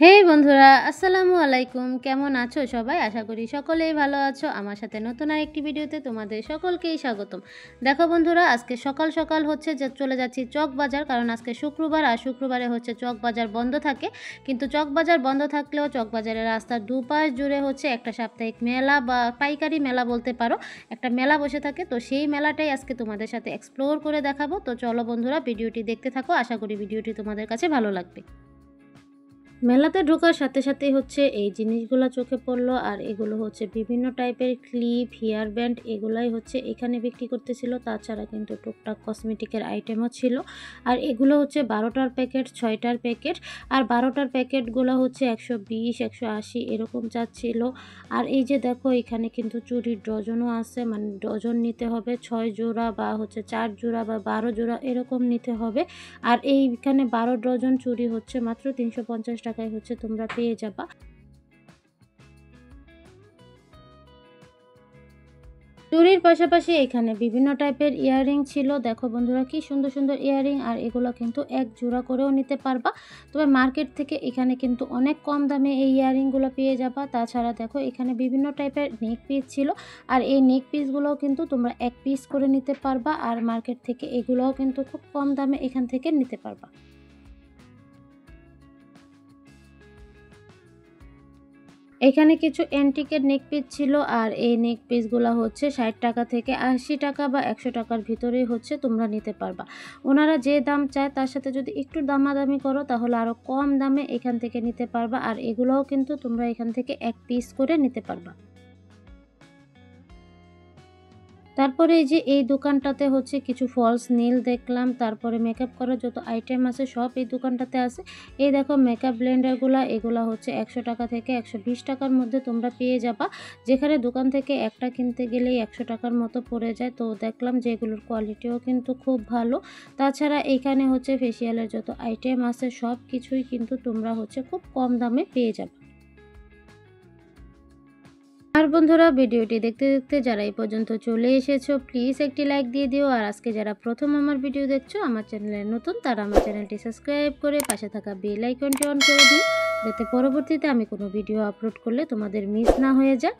হেই বন্ধুরা, আসসালামু আলাইকুম। কেমন আছো সবাই? আশা করি সকলেই ভালো আছো। আমার সাথে নতুন আরেকটি ভিডিওতে তোমাদের সকলকেই স্বাগতম। দেখো বন্ধুরা, আজকে সকাল সকাল হচ্ছে যে চলে যাচ্ছি চক বাজার, কারণ আজকে শুক্রবার আর শুক্রবারে হচ্ছে চক বাজার বন্ধ থাকে। কিন্তু চক বাজার বন্ধ থাকলেও চক বাজারের রাস্তার দুপাশ জুড়ে হচ্ছে একটা সাপ্তাহিক মেলা বা পাইকারি মেলা বলতে পারো, একটা মেলা বসে থাকে। তো সেই মেলাটাই আজকে তোমাদের সাথে এক্সপ্লোর করে দেখাবো। তো চলো বন্ধুরা, ভিডিওটি দেখতে থাকো। আশা করি ভিডিওটি তোমাদের কাছে ভালো লাগবে। মেলাতে ঢোকার সাথে সাথেই হচ্ছে এই জিনিসগুলো চোখে পড়লো, আর এগুলো হচ্ছে বিভিন্ন টাইপের ক্লিপ, হেয়ার ব্যান্ড, এগুলাই হচ্ছে এখানে বিক্রি করতেছিল। তাছাড়া কিন্তু টুকটাক কসমেটিকের আইটেমও ছিল। আর এগুলো হচ্ছে 12টার প্যাকেট, 6টার প্যাকেট। আর 12টার প্যাকেটগুলো হচ্ছে 120, 180 এরকম চাচ্ছিল। আর এই যে দেখো, এখানে কিন্তু চুড়ির ডজনও আছে, মানে ডজন নিতে হবে, 6 জোড়া বা হচ্ছে 4 জোড়া বা 12 জোড়া এরকম নিতে হবে। আর এইখানে 12 ডজন চুড়ি হচ্ছে মাত্র 350 টাকায় হচ্ছে তোমরা পেয়ে যাবা। চুড়ির পাশাপাশি এখানে বিভিন্ন টাইপের ইয়াররিং ছিল। দেখো বন্ধুরা, কি সুন্দর সুন্দর ইয়াররিং, আর এগুলো কিন্তু এক জোড়া করেও নিতে পারবা। তবে মার্কেট থেকে এখানে কিন্তু অনেক কম দামে এই ইয়াররিংগুলো পেয়ে যাবা। তাছাড়া দেখো, এখানে বিভিন্ন টাইপের নেক পিস ছিল, আর এই নেক পিসগুলোও কিন্তু তোমরা এক পিস করে নিতে পারবা। আর মার্কেট থেকে এগুলোও কিন্তু খুব কম দামে এখান থেকে নিতে পারবা। এখানে কিছু অ্যান্টিকের নেক পিস ছিল, আর এই নেক পিসগুলো হচ্ছে 60 টাকা থেকে 80 টাকা বা 100 টাকার ভিতরেই হচ্ছে তোমরা নিতে পারবা। ওনারা যে দাম চায় তার সাথে যদি একটু দামাদামি করো তাহলে আরও কম দামে এখান থেকে নিতে পারবা। আর এগুলোও কিন্তু তোমরা এখান থেকে এক পিস করে নিতে পারবা। তারপরে এই যে এই দোকানটাতে হচ্ছে কিছু ফলস নীল দেখলাম, তারপরে মেকআপ করার যত আইটেম আছে সব এই দোকানটাতে আছে। এই দেখো মেকআপ ব্লেন্ডারগুলা, এগুলা হচ্ছে 100 টাকা থেকে 120 টাকার মধ্যে তোমরা পেয়ে যাবা, যেখানে দোকান থেকে একটা কিনতে গেলেই 100 টাকার মতো পড়ে যায়। তো দেখলাম যে এগুলোর কোয়ালিটিও কিন্তু খুব ভালো। তাছাড়া এখানে হচ্ছে ফেসিয়ালের যত আইটেম আছে সব কিছুই কিন্তু তোমরা হচ্ছে খুব কম দামে পেয়ে যাবে। আর বন্ধুরা, ভিডিওটি দেখতে দেখতে যারা এই পর্যন্ত চলে এসেছো, প্লিজ একটি লাইক দিয়ে দিও। আর আজকে যারা প্রথম আমার ভিডিও দেখছো, আমার চ্যানেলে নতুন, তারা আমার চ্যানেলটি সাবস্ক্রাইব করে পাশে থাকা বেল আইকনটি অন করে দিও, যাতে পরবর্তীতে আমি কোনো ভিডিও আপলোড করলে তোমাদের মিস না হয়ে যায়।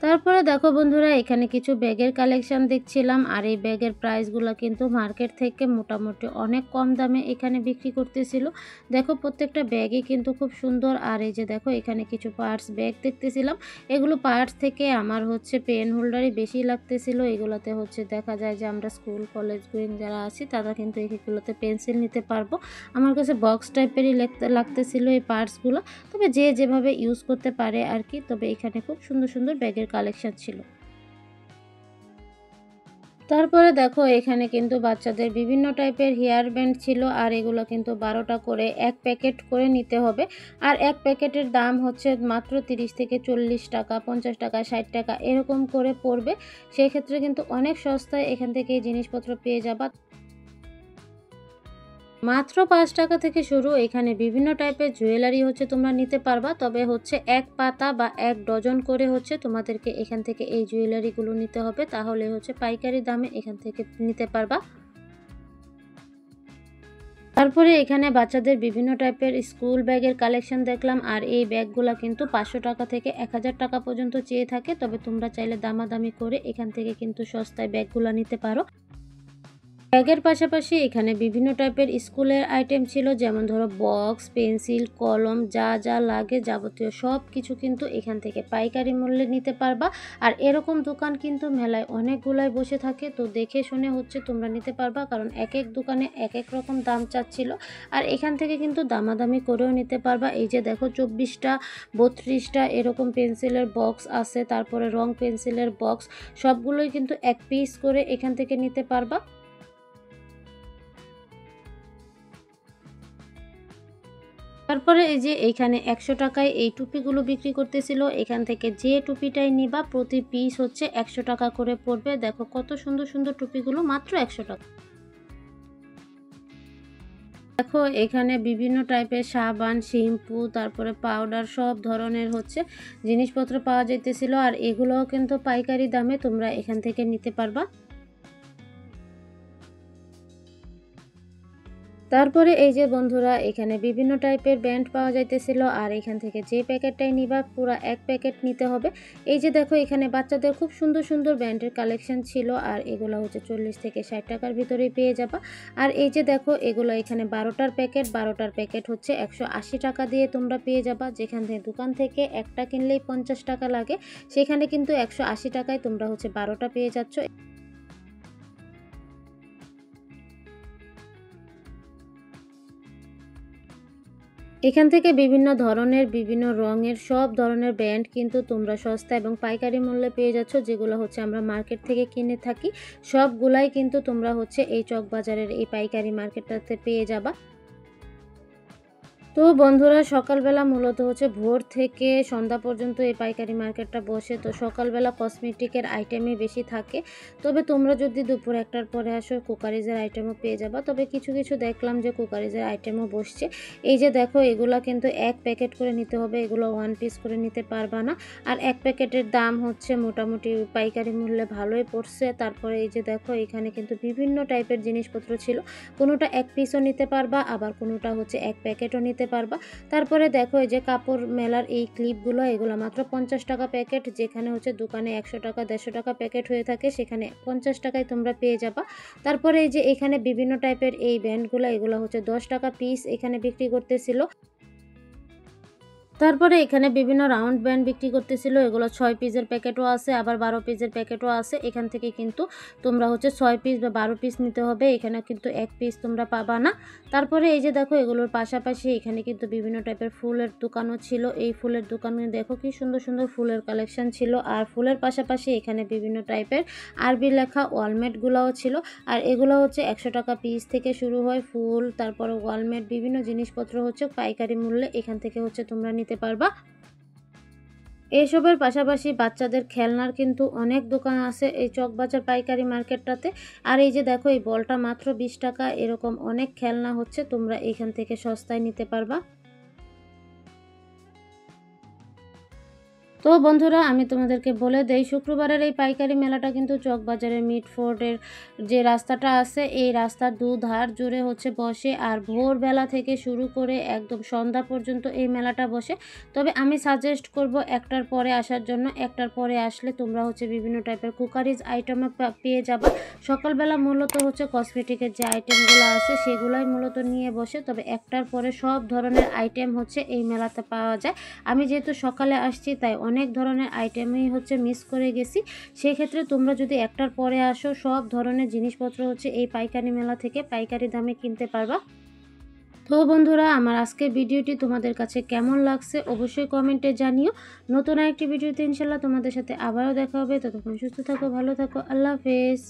তারপরে দেখো বন্ধুরা, এখানে কিছু ব্যাগের কালেকশন দেখছিলাম, আর এই ব্যাগের প্রাইসগুলো কিন্তু মার্কেট থেকে মোটামুটি অনেক কম দামে এখানে বিক্রি করতেছিল। দেখো প্রত্যেকটা ব্যাগই কিন্তু খুব সুন্দর। আর এই যে দেখো, এখানে কিছু পার্টস ব্যাগ দেখতেছিলাম। এগুলো পার্টস থেকে আমার হচ্ছে পেন হোল্ডারই বেশি লাগতেছিল। এগুলোতে হচ্ছে দেখা যায় যে আমরা স্কুল কলেজ গোয়িং যারা আছি তারা কিন্তু এগুলোতে পেন্সিল নিতে পারবো। আমার কাছে বক্স টাইপেরই লাগতেছিল এই পার্টসগুলো। তবে যে যেভাবে ইউজ করতে পারে আর কি। তবে এখানে খুব সুন্দর সুন্দর ব্যাগের কালেকশন ছিল। তারপরে দেখো, এখানে কিন্তু বাচ্চাদের বিভিন্ন টাইপের হেয়ার ব্যান্ড ছিল, আর এগুলো কিন্তু 12টা করে এক প্যাকেট করে নিতে হবে। আর এক প্যাকেটের দাম হচ্ছে মাত্র 30 থেকে 40 টাকা, 50 টাকা, 60 টাকা এরকম করে পড়বে। সেই ক্ষেত্রে কিন্তু অনেক সস্তায় এখান থেকে এই জিনিসপত্র পেয়ে যাবা। মাত্র 5 টাকা থেকে শুরু। এখানে বিভিন্ন টাইপের জুয়েলারি হচ্ছে তোমরা নিতে পারবা। তবে হচ্ছে এক পাতা বা এক ডজন করে হচ্ছে তোমাদেরকে এখান থেকে এই জুয়েলারিগুলো নিতে হবে, তাহলে হচ্ছে পাইকারি দামে এখান থেকে নিতে পারবা। তারপরে এখানে বাচ্চাদের বিভিন্ন টাইপের স্কুল ব্যাগের কালেকশন দেখলাম, আর এই ব্যাগগুলো কিন্তু 500 টাকা থেকে 1000 টাকা পর্যন্ত চেয়ে থাকে। তবে তোমরা চাইলে দামাদামি করে এখান থেকে কিন্তু সস্তায় ব্যাগগুলো নিতে পারো। ব্যাগের পাশাপাশি এখানে বিভিন্ন টাইপের স্কুলের আইটেম ছিল, যেমন ধরো বক্স, পেন্সিল, কলম, যা যা লাগে যাবতীয় সব কিছু কিন্তু এখান থেকে পাইকারি মূল্যে নিতে পারবা। আর এরকম দোকান কিন্তু মেলায় অনেকগুলাই বসে থাকে, তো দেখে শুনে হচ্ছে তোমরা নিতে পারবা, কারণ এক এক দোকানে এক এক রকম দাম চাচ্ছিল। আর এখান থেকে কিন্তু দামাদামি করেও নিতে পারবা। এই যে দেখো, 24টা 32টা এরকম পেন্সিলের বক্স আছে, তারপরে রং পেন্সিলের বক্স, সবগুলোই কিন্তু এক পিস করে এখান থেকে নিতে পারবা। তারপরে এই যে এইখানে 100 টাকায় এই টুপিগুলো বিক্রি করতেছিল। এখান থেকে যে টুপিটাই নিবা প্রতি পিস হচ্ছে 100 টাকা করে পড়বে। দেখো কত সুন্দর সুন্দর টুপিগুলো, মাত্র 100 টাকা। দেখো এখানে বিভিন্ন টাইপের সাবান, শ্যাম্পু, তারপরে পাউডার, সব ধরনের হচ্ছে জিনিসপত্র পাওয়া যাইতেছিল। আর এগুলোও কিন্তু পাইকারি দামে তোমরা এখান থেকে নিতে পারবা। তারপরে এই যে বন্ধুরা এখানে বিভিন্ন টাইপের ব্যান্ড পাওয়া যাইতেছিল, আর এখান থেকে যে প্যাকেটটাই নিবা পুরো এক প্যাকেট নিতে হবে। এই যে দেখো এখানে বাচ্চাদের খুব সুন্দর সুন্দর ব্যান্ডের কালেকশন ছিল, আর এগুলো হচ্ছে 40 থেকে 60 টাকার ভিতরেই পেয়ে যাবা। আর এই যে দেখো এগুলো এখানে 12টার প্যাকেট হচ্ছে 180 টাকা দিয়ে তোমরা পেয়ে যাবা। যেখান থেকে দোকান থেকে একটা কিনলেই 50 টাকা লাগে, সেখানে কিন্তু 180 টাকায় তোমরা হচ্ছে 12টা পেয়ে যাচ্ছ। এখান থেকে বিভিন্ন ধরনের বিভিন্ন রঙের সব ধরনের ব্যান্ড কিন্তু তোমরা সস্তা এবং পাইকারি মূল্যে পেয়ে যাচ্ছ, যেগুলো হচ্ছে আমরা মার্কেট থেকে কিনে থাকি। সবগুলাই কিন্তু তোমরা হচ্ছে এই চকবাজারের এই পাইকারি মার্কেটটাতে পেয়ে যাবা। তো বন্ধুরা সকালবেলা মূলত হচ্ছে ভোর থেকে সন্ধ্যা পর্যন্ত এই পাইকারি মার্কেটটা বসে। তো সকালবেলা কসমেটিকের আইটেমই বেশি থাকে, তবে তোমরা যদি দুপুর 1টার পরে আসো কুকারিজের আইটেমও পেয়ে যাবা। তবে কিছু কিছু দেখলাম যে কুকারিজের আইটেমও বসছে। এই যে দেখো এগুলা কিন্তু এক প্যাকেট করে নিতে হবে, এগুলো 1 পিস করে নিতে পারবা না। আর এক প্যাকেটের দাম হচ্ছে মোটামুটি পাইকারি মূল্যে ভালোই পড়ছে। তারপরে এই যে দেখো এখানে কিন্তু বিভিন্ন টাইপের জিনিসপত্র ছিল, কোনোটা এক পিসও নিতে পারবা, আবার কোনোটা হচ্ছে এক প্যাকেটও নিতে পারবা। তারপরে দেখো এই যে কাপড় মেলার এই ক্লিপগুলো, এগুলো মাত্র 50 টাকা প্যাকেট, যেখানে হচ্ছে দোকানে 100 টাকা 150 টাকা প্যাকেট হয়ে থাকে, সেখানে 50 টাকায় তোমরা পেয়ে যাবা। তারপরে এই যে এখানে বিভিন্ন টাইপের এই ব্যান্ডগুলো, এগুলো হচ্ছে 10 টাকা পিস এখানে বিক্রি করতেছিল। তারপরে এখানে বিভিন্ন রাউন্ড ব্যান্ড বিক্রি করতেছিল, এগুলো 6 পিসের প্যাকেটও আছে, আবার 12 পিসের প্যাকেটও আছে। এখান থেকে কিন্তু তোমরা হচ্ছে 6 পিস বা 12 পিস নিতে হবে, এখানে কিন্তু এক পিস তোমরা পাবা না। তারপরে এই যে দেখো এগুলোর পাশাপাশি এখানে কিন্তু বিভিন্ন টাইপের ফুলের দোকানও ছিল। এই ফুলের দোকানে দেখো কি সুন্দর সুন্দর ফুলের কালেকশন ছিল, আর ফুলের পাশাপাশি এখানে বিভিন্ন টাইপের আরবি লেখা ওয়ালমেটগুলোও ছিল। আর এগুলো হচ্ছে 100 টাকা পিস থেকে শুরু হয় ফুল, তারপরে ওয়ালমেট বিভিন্ন জিনিসপত্র হচ্ছে পাইকারি মূল্যে এখান থেকে হচ্ছে তোমরা নিতে পারবা। এসবের পাশাপাশি বাচ্চাদের খেলনার কিন্তু অনেক দোকান আছে এই চকবাজার পাইকারি মার্কেটটাতে। আর এই যে দেখো এই বলটা মাত্র 20 টাকা, এরকম অনেক খেলনা হচ্ছে তোমরা এখান থেকে সস্তায় নিতে পারবা। তো বন্ধুরা আমি তোমাদেরকে বলে দেই, শুক্রবারের এই পাইকারি মেলাটা কিন্তু চকবাজারের মিটফোর্ডের যে রাস্তাটা আছে এই রাস্তার দুধার জুড়ে হচ্ছে বসে, আর ভোরবেলা থেকে শুরু করে একদম সন্ধ্যা পর্যন্ত এই মেলাটা বসে। তবে আমি সাজেস্ট করব 1টার পরে আসার জন্য, 1টার পরে আসলে তোমরা হচ্ছে বিভিন্ন টাইপের কুকারিজ আইটেমও পেয়ে যাবে। সকালবেলা মূলত হচ্ছে কসমেটিকের যে আইটেমগুলো আছে সেগুলোই মূলত নিয়ে বসে, তবে 1টার পরে সব ধরনের আইটেম হচ্ছে এই মেলাতে পাওয়া যায়। আমি যেহেতু সকালে আসছি তাই অনেক ধরনের আইটেমই হচ্ছে মিস করে গেছি। সেক্ষেত্রে তোমরা যদি 1টার পরে আসো সব ধরনের জিনিসপত্র হচ্ছে এই পাইকারি মেলা থেকে পাইকারি দামে কিনতে পারবা। তো বন্ধুরা আমার আজকের ভিডিওটি তোমাদের কাছে কেমন লাগছে অবশ্যই কমেন্টে জানিও। নতুন আরেকটি ভিডিওতে ইনশাল্লাহ তোমাদের সাথে আবারও দেখা হবে। ততক্ষণ সুস্থ থাকো, ভালো থাকো, আল্লাহ হাফেজ।